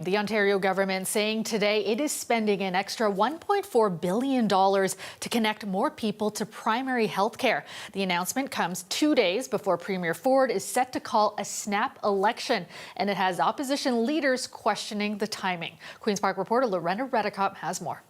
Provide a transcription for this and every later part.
The Ontario government saying today it is spending an extra $1.4 billion to connect more people to primary health care. The announcement comes 2 days before Premier Ford is set to call a snap election, and it has opposition leaders questioning the timing. Queen's Park reporter Lorena Redicop has more.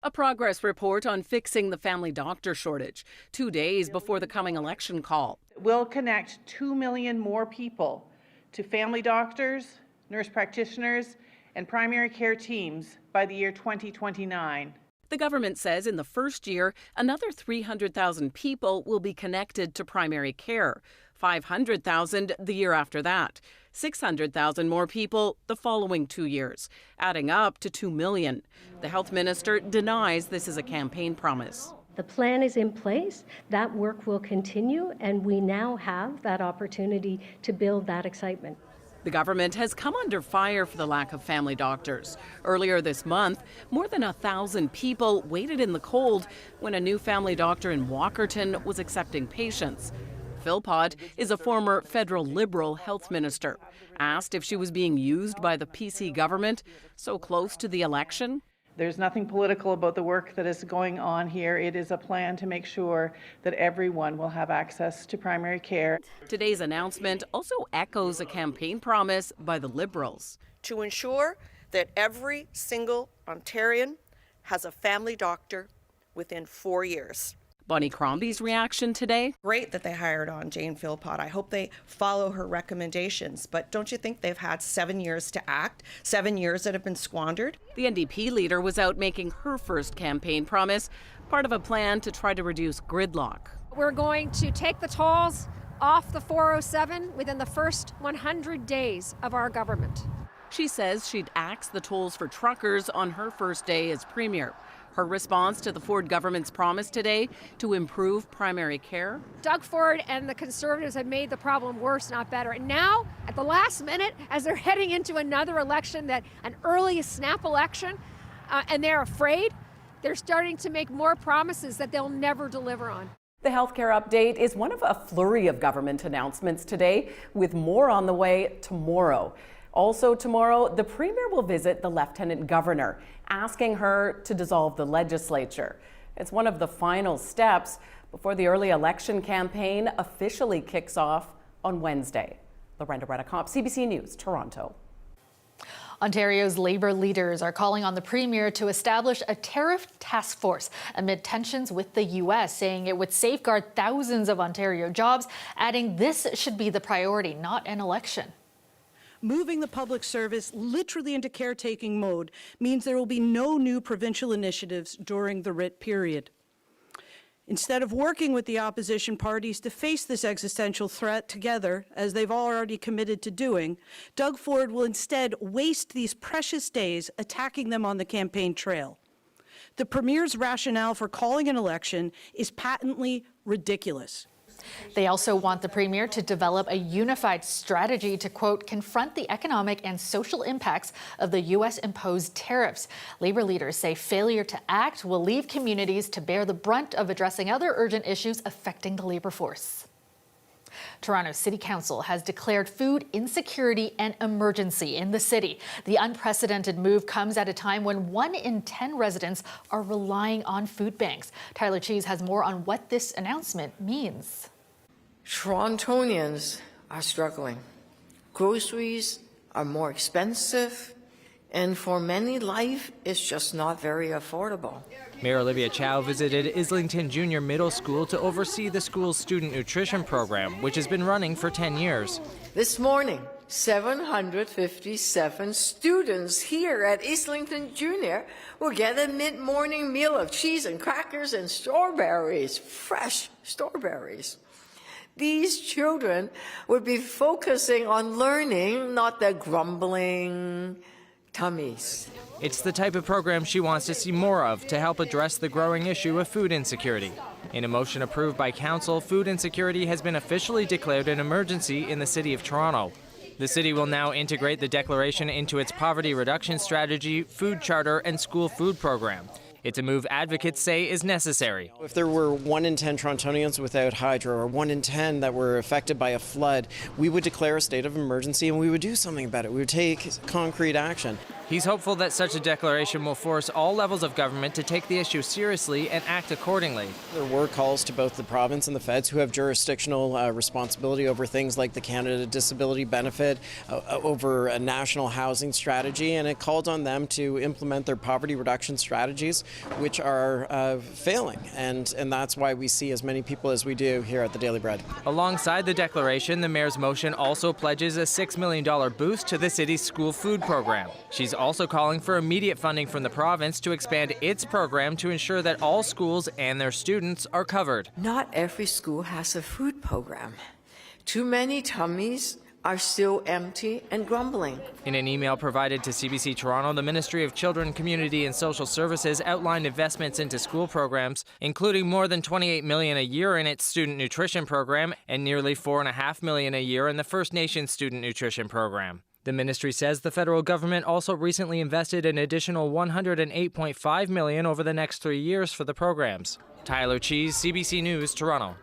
A progress report on fixing the family doctor shortage 2 days before the coming election call. We'll connect 2 million more people to family doctors, nurse practitioners, and primary care teams by the year 2029. The government says in the first year, another 300,000 people will be connected to primary care, 500,000 the year after that, 600,000 more people the following 2 years, adding up to 2 million. The health minister denies this is a campaign promise. The plan is in place, that work will continue, and we now have that opportunity to build that excitement. The government has come under fire for the lack of family doctors. Earlier this month, more than 1,000 people waited in the cold when a new family doctor in Walkerton was accepting patients. Philpott is a former federal Liberal health minister. Asked if she was being used by the PC government so close to the election. There's nothing political about the work that is going on here. It is a plan to make sure that everyone will have access to primary care. Today's announcement also echoes a campaign promise by the Liberals. To ensure that every single Ontarian has a family doctor within 4 years. Bonnie Crombie's reaction today? Great that they hired on Jane Philpott. I hope they follow her recommendations. But don't you think they've had 7 years to act? 7 years that have been squandered? The NDP leader was out making her first campaign promise, part of a plan to try to reduce gridlock. We're going to take the tolls off the 407 within the first 100 days of our government. She says she'd axe the tolls for truckers on her first day as premier. Her response to the Ford government's promise today to improve primary care? Doug Ford and the Conservatives have made the problem worse, not better. And now, at the last minute, as they're heading into another election, an early snap election, and they're afraid, they're starting to make more promises that they'll never deliver on. The healthcare update is one of a flurry of government announcements today, with more on the way tomorrow. Also tomorrow, the Premier will visit the Lieutenant Governor, asking her to dissolve the legislature. It's one of the final steps before the early election campaign officially kicks off on Wednesday. Lorena Redicop, CBC News, Toronto. Ontario's Labour leaders are calling on the Premier to establish a tariff task force amid tensions with the U.S., saying it would safeguard thousands of Ontario jobs, adding this should be the priority, not an election. Moving the public service literally into caretaking mode means there will be no new provincial initiatives during the writ period. Instead of working with the opposition parties to face this existential threat together, as they've already committed to doing, Doug Ford will instead waste these precious days attacking them on the campaign trail. The Premier's rationale for calling an election is patently ridiculous. They also want the Premier to develop a unified strategy to, quote, confront the economic and social impacts of the U.S.-imposed tariffs. Labour leaders say failure to act will leave communities to bear the brunt of addressing other urgent issues affecting the labour force. Toronto City Council has declared food insecurity an emergency in the city. The unprecedented move comes at a time when 1 in 10 residents are relying on food banks. Tyler Cheese has more on what this announcement means. Torontonians are struggling. Groceries are more expensive, and for many, life is just not very affordable. Mayor Olivia Chow visited Islington Junior Middle School to oversee the school's student nutrition program, which has been running for 10 years. This morning, 757 students here at Islington Junior will get a mid-morning meal of cheese and crackers and strawberries, fresh strawberries. These children would be focusing on learning, not their grumbling tummies. It's the type of program she wants to see more of to help address the growing issue of food insecurity. In a motion approved by Council, food insecurity has been officially declared an emergency in the City of Toronto. The city will now integrate the declaration into its poverty reduction strategy, food charter, and school food program. It's a move advocates say is necessary. If there were 1 in 10 Torontonians without hydro or 1 in 10 that were affected by a flood, we would declare a state of emergency and we would do something about it. We would take concrete action. He's hopeful that such a declaration will force all levels of government to take the issue seriously and act accordingly. There were calls to both the province and the feds, who have jurisdictional responsibility over things like the Canada Disability Benefit, over a national housing strategy, and it called on them to implement their poverty reduction strategies, which are failing. And that's why we see as many people as we do here at the Daily Bread. Alongside the declaration, the mayor's motion also pledges a $6 million boost to the city's school food program. She's also calling for immediate funding from the province to expand its program to ensure that all schools and their students are covered. Not every school has a food program. Too many tummies are still empty and grumbling. In an email provided to CBC Toronto, the Ministry of Children, Community and Social Services outlined investments into school programs, including more than $28 million a year in its student nutrition program and nearly $4.5 million a year in the First Nations student nutrition program. The ministry says the federal government also recently invested an additional $108.5 million over the next 3 years for the programs. Tyler Cheese, CBC News, Toronto.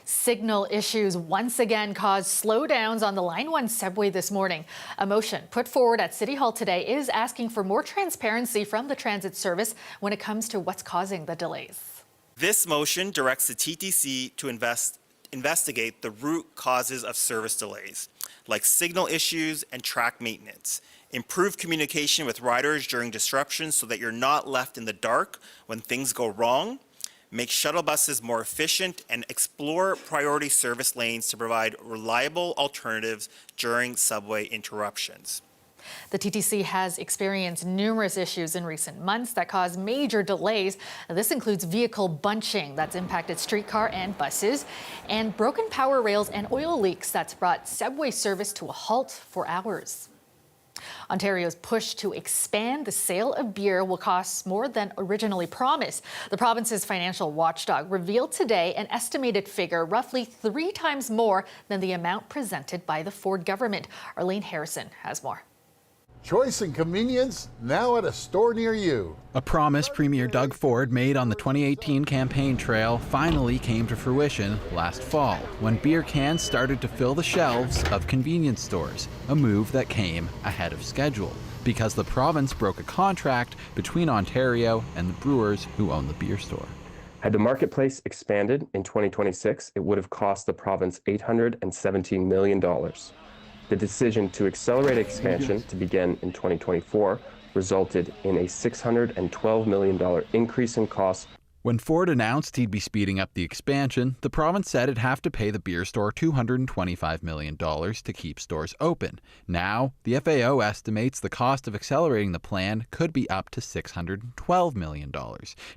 Signal issues once again caused slowdowns on the Line 1 subway this morning. A motion put forward at City Hall today is asking for more transparency from the transit service when it comes to what's causing the delays. This motion directs the TTC to investigate the root causes of service delays, like signal issues and track maintenance, improve communication with riders during disruptions so that you're not left in the dark when things go wrong, make shuttle buses more efficient, and explore priority service lanes to provide reliable alternatives during subway interruptions. The TTC has experienced numerous issues in recent months that cause major delays. This includes vehicle bunching that's impacted streetcar and buses, and broken power rails and oil leaks that's brought subway service to a halt for hours. Ontario's push to expand the sale of beer will cost more than originally promised. The province's financial watchdog revealed today an estimated figure roughly 3 times more than the amount presented by the Ford government. Arlene Harrison has more. Choice and convenience now at a store near you. A promise Premier Doug Ford made on the 2018 campaign trail finally came to fruition last fall when beer cans started to fill the shelves of convenience stores, a move that came ahead of schedule because the province broke a contract between Ontario and the brewers who own the beer store. Had the marketplace expanded in 2026, it would have cost the province $817 million. The decision to accelerate expansion to begin in 2024 resulted in a $612 million increase in costs. When Ford announced he'd be speeding up the expansion, the province said it'd have to pay the beer store $225 million to keep stores open. Now, the FAO estimates the cost of accelerating the plan could be up to $612 million,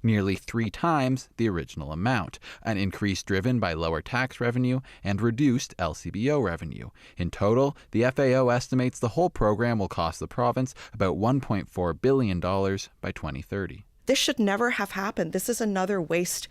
nearly 3 times the original amount, an increase driven by lower tax revenue and reduced LCBO revenue. In total, the FAO estimates the whole program will cost the province about $1.4 billion by 2030. This should never have happened. This is another waste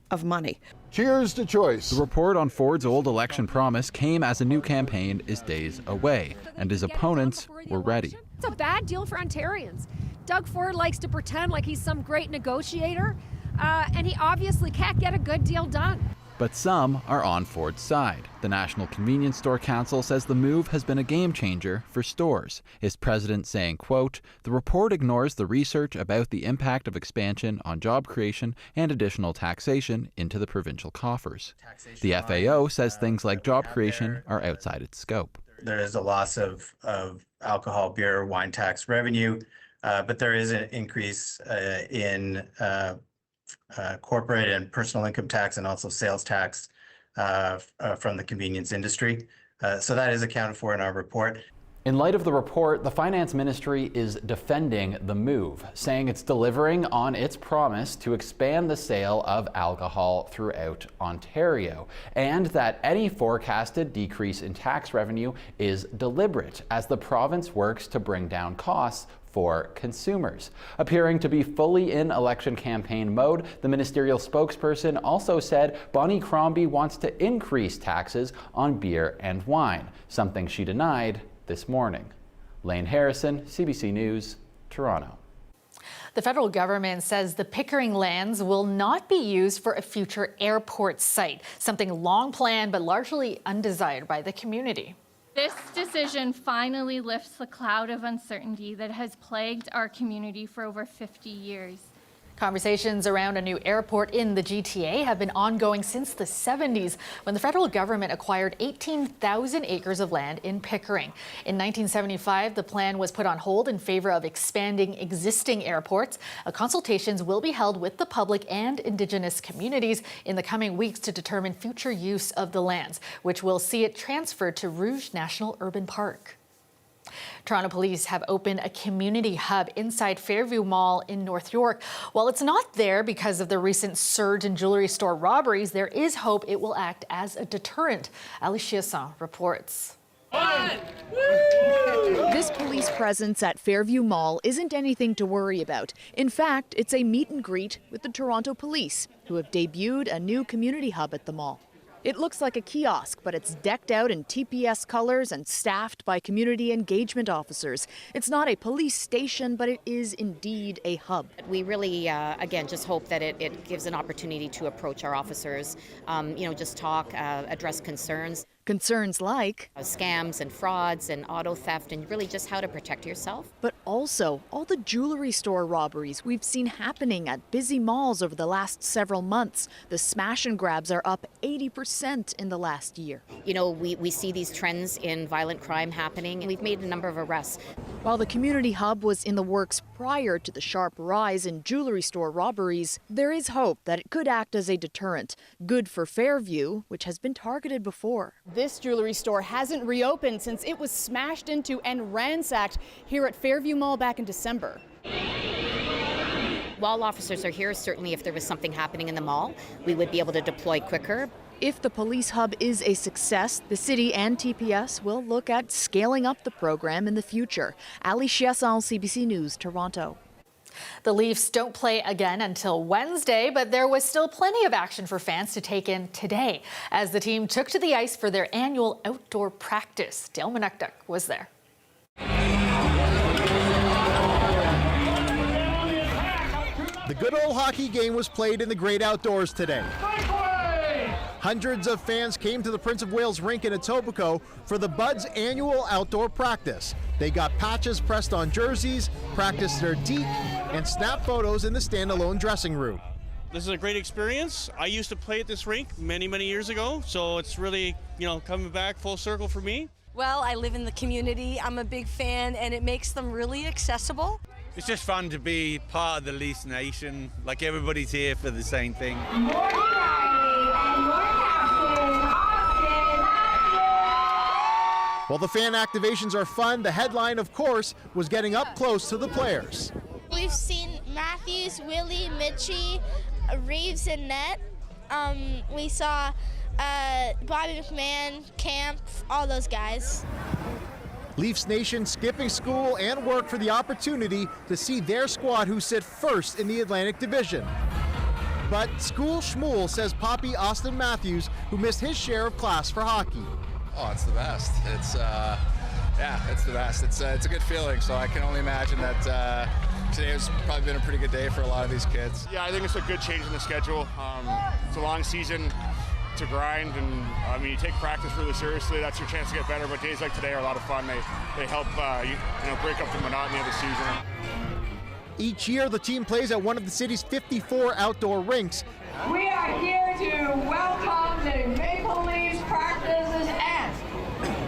of money. Cheers to choice. The report on Ford's old election promise came as a new campaign is days away, and his opponents were ready. It's a bad deal for Ontarians. Doug Ford likes to pretend like he's some great negotiator, and he obviously can't get a good deal done. But some are on Ford's side. The National Convenience Store Council says the move has been a game changer for stores. Its president saying, quote, "The report ignores the research about the impact of expansion on job creation and additional taxation into the provincial coffers." The FAO says things like job creation are outside its scope. There is a loss of alcohol, beer, wine tax revenue, but there is an increase in corporate and personal income tax and also sales tax from the convenience industry. So that is accounted for in our report. In light of the report, the Finance Ministry is defending the move, saying it's delivering on its promise to expand the sale of alcohol throughout Ontario, and that any forecasted decrease in tax revenue is deliberate as the province works to bring down costs for consumers. Appearing to be fully in election campaign mode, the ministerial spokesperson also said Bonnie Crombie wants to increase taxes on beer and wine, something she denied this morning. Lane Harrison, CBC News, Toronto. The federal government says the Pickering lands will not be used for a future airport site, something long planned but largely undesired by the community. This decision finally lifts the cloud of uncertainty that has plagued our community for over 50 years. Conversations around a new airport in the GTA have been ongoing since the 70s, when the federal government acquired 18,000 acres of land in Pickering. In 1975, the plan was put on hold in favor of expanding existing airports. Consultations will be held with the public and Indigenous communities in the coming weeks to determine future use of the lands, which will see it transferred to Rouge National Urban Park. Toronto police have opened a community hub inside Fairview Mall in North York. While it's not there because of the recent surge in jewelry store robberies, there is hope it will act as a deterrent. Ali Chiasson reports. This police presence at Fairview Mall isn't anything to worry about. In fact, it's a meet and greet with the Toronto police, who have debuted a new community hub at the mall. It looks like a kiosk, but it's decked out in TPS colors and staffed by community engagement officers. It's not a police station, but it is indeed a hub. We really, again, just hope that it gives an opportunity to approach our officers, just talk, address concerns. Concerns like scams and frauds and auto theft, and really just how to protect yourself. But also all the jewelry store robberies we've seen happening at busy malls over the last several months. The smash and grabs are up 80% in the last year. You know, we see these trends in violent crime happening, and we've made a number of arrests. While the community hub was in the works prior to the sharp rise in jewelry store robberies, there is hope that it could act as a deterrent. Good for Fairview, which has been targeted before. This jewelry store hasn't reopened since it was smashed into and ransacked here at Fairview Mall back in December. While officers are here, certainly if there was something happening in the mall, we would be able to deploy quicker. If the police hub is a success, the city and TPS will look at scaling up the program in the future. Ali Chiasson, CBC News, Toronto. The Leafs don't play again until Wednesday, but there was still plenty of action for fans to take in today as the team took to the ice for their annual outdoor practice. Dale Manuktuk was there. The good old hockey game was played in the great outdoors today. Hundreds of fans came to the Prince of Wales rink in Etobicoke for the Buds' annual outdoor practice. They got patches pressed on jerseys, practiced their deke, and snapped photos in the standalone dressing room. This is a great experience. I used to play at this rink many, many years ago, so it's really, coming back full circle for me. Well, I live in the community. I'm a big fan, and it makes them really accessible. It's just fun to be part of the Leafs Nation. Like, everybody's here for the same thing. While the fan activations are fun, the headline, of course, was getting up close to the players. We've seen Matthews, Willie, Mitchie, Reeves, and Net. We saw Bobby McMahon, Camp, all those guys. Leafs Nation skipping school and work for the opportunity to see their squad who sit first in the Atlantic Division. But School Schmool says Poppy Austin Matthews, who missed his share of class for hockey. Oh, it's the best. It's the best. It's a good feeling. So I can only imagine that today has probably been a pretty good day for a lot of these kids. Yeah, I think it's a good change in the schedule. It's a long season to grind, and you take practice really seriously. That's your chance to get better. But days like today are a lot of fun. They help break up the monotony of the season. Each year, the team plays at one of the city's 54 outdoor rinks. We are here to welcome the Maple Leafs practices and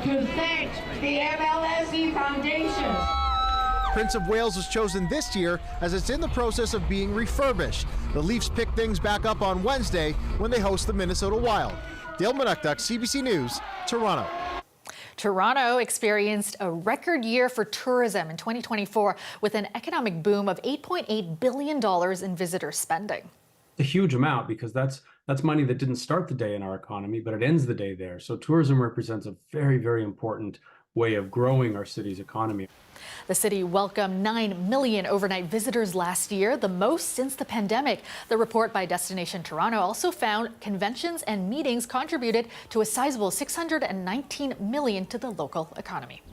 to thank the MLSE Foundation. Prince of Wales was chosen this year as it's in the process of being refurbished. The Leafs pick things back up on Wednesday when they host the Minnesota Wild. Dale Manuktuk, CBC News, Toronto. Toronto experienced a record year for tourism in 2024 with an economic boom of $8.8 billion in visitor spending. A huge amount, because that's money that didn't start the day in our economy, but it ends the day there. So tourism represents a very, very important way of growing our city's economy. The city welcomed 9 million overnight visitors last year, the most since the pandemic. The report by Destination Toronto also found conventions and meetings contributed to a sizable $619 million to the local economy.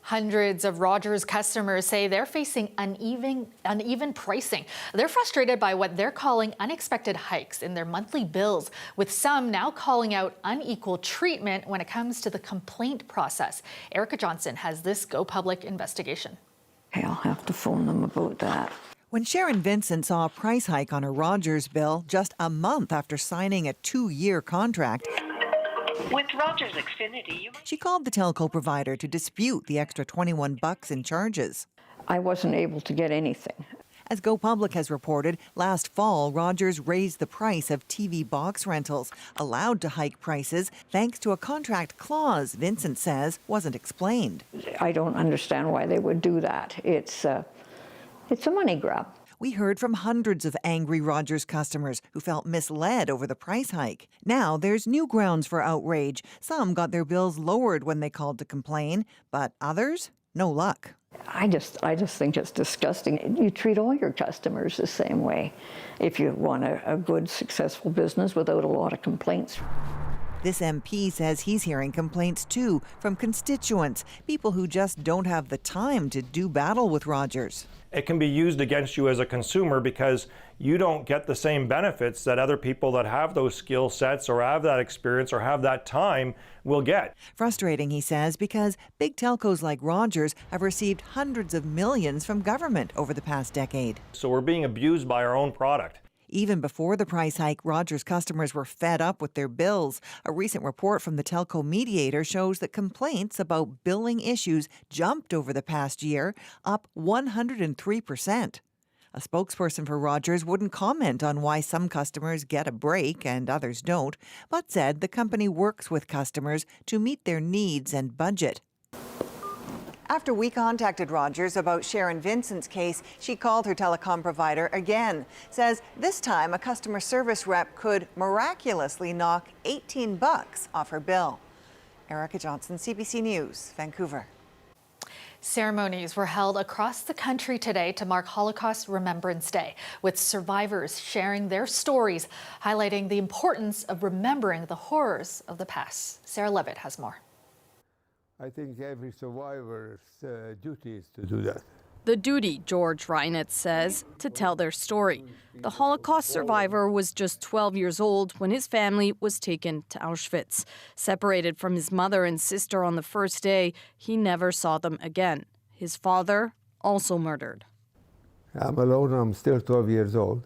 Hundreds of Rogers customers say they're facing uneven pricing. They're frustrated by what they're calling unexpected hikes in their monthly bills, with some now calling out unequal treatment when it comes to the complaint process. Erica Johnson has this Go Public investigation. Okay, I'll have to phone them about that. When Sharon Vincent saw a price hike on her Rogers bill just a month after signing a 2-year contract, with Rogers Xfinity, she called the telco provider to dispute the extra $21 in charges. I wasn't able to get anything. As Go Public has reported, last fall, Rogers raised the price of TV box rentals, allowed to hike prices thanks to a contract clause Vincent says wasn't explained. I don't understand why they would do that. It's a money grab. We heard from hundreds of angry Rogers customers who felt misled over the price hike. Now there's new grounds for outrage. Some got their bills lowered when they called to complain, but others, no luck. I just think it's disgusting. You treat all your customers the same way if you want a good, successful business without a lot of complaints. This MP says he's hearing complaints too from constituents, people who just don't have the time to do battle with Rogers. It can be used against you as a consumer because you don't get the same benefits that other people that have those skill sets or have that experience or have that time will get. Frustrating, he says, because big telcos like Rogers have received hundreds of millions from government over the past decade. So we're being abused by our own product. Even before the price hike, Rogers customers were fed up with their bills. A recent report from the telco mediator shows that complaints about billing issues jumped over the past year, up 103%. A spokesperson for Rogers wouldn't comment on why some customers get a break and others don't, but said the company works with customers to meet their needs and budget. After we contacted Rogers about Sharon Vincent's case, she called her telecom provider again. Says this time a customer service rep could miraculously knock $18 off her bill. Erica Johnson, CBC News, Vancouver. Ceremonies were held across the country today to mark Holocaust Remembrance Day, with survivors sharing their stories, highlighting the importance of remembering the horrors of the past. Sarah Levitt has more. I think every survivor's duty is to do that. The duty, George Reinitz says, to tell their story. The Holocaust survivor was just 12 years old when his family was taken to Auschwitz. Separated from his mother and sister on the first day, he never saw them again. His father, also murdered. I'm alone, I'm still 12 years old.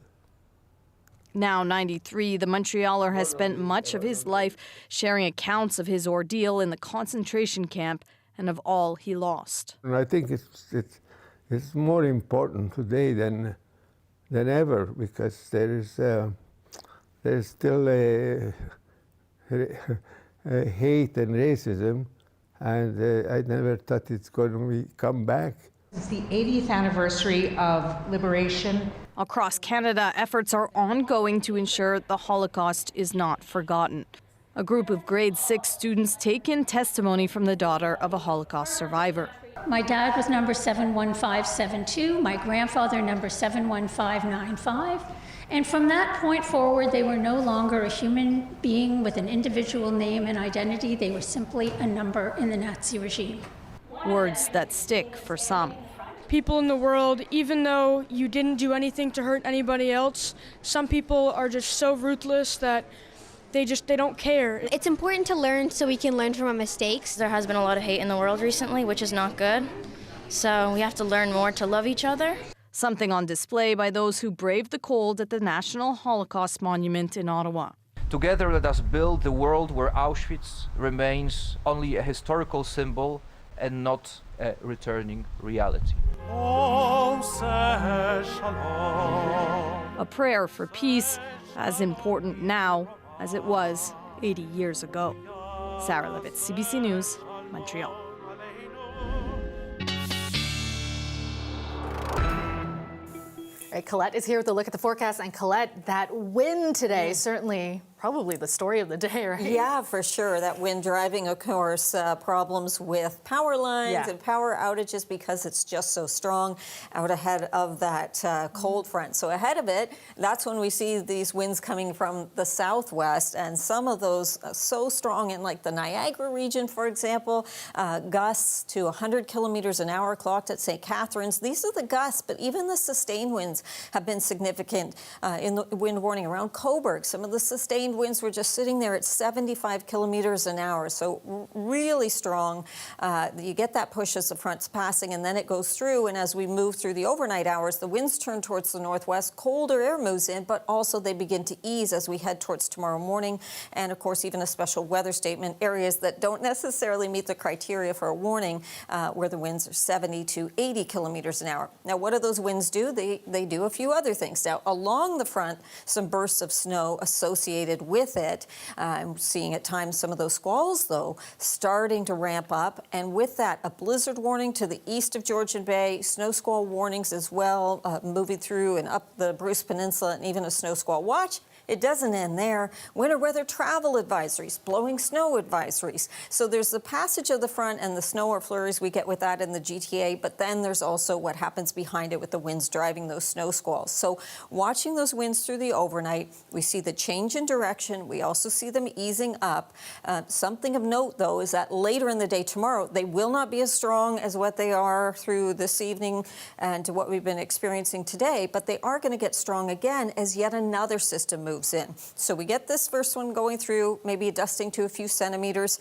Now 93, the Montrealer has spent much of his life sharing accounts of his ordeal in the concentration camp and of all he lost. And I think it's more important today than ever, because there's still a hate and racism, and I never thought it's going to come back. It's the 80th anniversary of liberation. Across Canada, efforts are ongoing to ensure the Holocaust is not forgotten. A group of grade 6 students take in testimony from the daughter of a Holocaust survivor. My dad was number 71572, my grandfather number 71595. And from that point forward, they were no longer a human being with an individual name and identity. They were simply a number in the Nazi regime. Words that stick for some. People in the world, even though you didn't do anything to hurt anybody else, some people are just so ruthless that they don't care. It's important to learn so we can learn from our mistakes. There has been a lot of hate in the world recently, which is not good. So we have to learn more to love each other. Something on display by those who braved the cold at the National Holocaust Monument in Ottawa. Together, let us build the world where Auschwitz remains only a historical symbol and not a returning reality. A prayer for peace, as important now as it was 80 years ago. Sarah Levitt, CBC News, Montreal. All right, Colette is here with a look at the forecast. And Colette, that wind today certainly probably the story of the day, right? Yeah, for sure. That wind driving, of course, problems with power lines and power outages because it's just so strong out ahead of that cold front. So ahead of it, that's when we see these winds coming from the southwest, and some of those so strong in like the Niagara region, for example, gusts to 100 kilometers an hour clocked at St. Catharines. These are the gusts, but even the sustained winds have been significant in the wind warning around Cobourg. Some of the sustained winds were just sitting there at 75 kilometers an hour, so really strong. You get that push as the front's passing, and then it goes through, and as we move through the overnight hours, the winds turn towards the northwest, colder air moves in, but also they begin to ease as we head towards tomorrow morning, and of course even a special weather statement, areas that don't necessarily meet the criteria for a warning, where the winds are 70 to 80 kilometers an hour. Now, what do those winds do? They do a few other things. Now, along the front, some bursts of snow associated with it. I'm seeing at times some of those squalls, though, starting to ramp up, and with that, a blizzard warning to the east of Georgian Bay, snow squall warnings as well, moving through and up the Bruce Peninsula, and even a snow squall watch. It doesn't end there. Winter weather travel advisories, blowing snow advisories. So there's the passage of the front and the snow or flurries we get with that in the GTA, but then there's also what happens behind it with the winds driving those snow squalls. So watching those winds through the overnight, we see the change in direction. We also see them easing up. Something of note, though, is that later in the day tomorrow, they will not be as strong as what they are through this evening and to what we've been experiencing today, but they are going to get strong again as yet another system moves in. So we get this first one going through, maybe a dusting to a few centimeters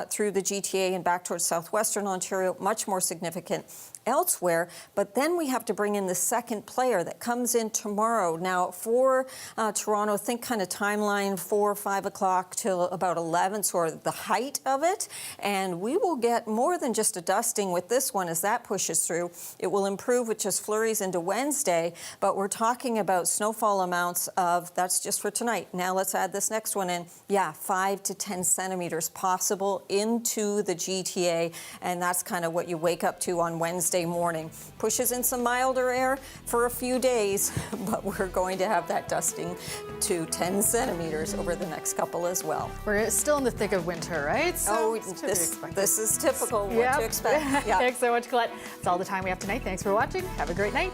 through the GTA and back towards southwestern Ontario, much more significant elsewhere, but then we have to bring in the second player that comes in tomorrow. Now, for Toronto, think kind of timeline 4 or 5 o'clock till about 11, so the height of it, and we will get more than just a dusting with this one as that pushes through. It will improve with just flurries into Wednesday, but we're talking about snowfall amounts of, that's just for tonight. Now let's add this next one in. 5 to 10 centimeters possible into the GTA, and that's kind of what you wake up to on Wednesday morning. Pushes in some milder air for a few days, but we're going to have that dusting to 10 centimeters over the next couple as well. We're still in the thick of winter, right? So this is typical what to expect. Thanks so much, Colette. That's all the time we have tonight. Thanks for watching. Have a great night.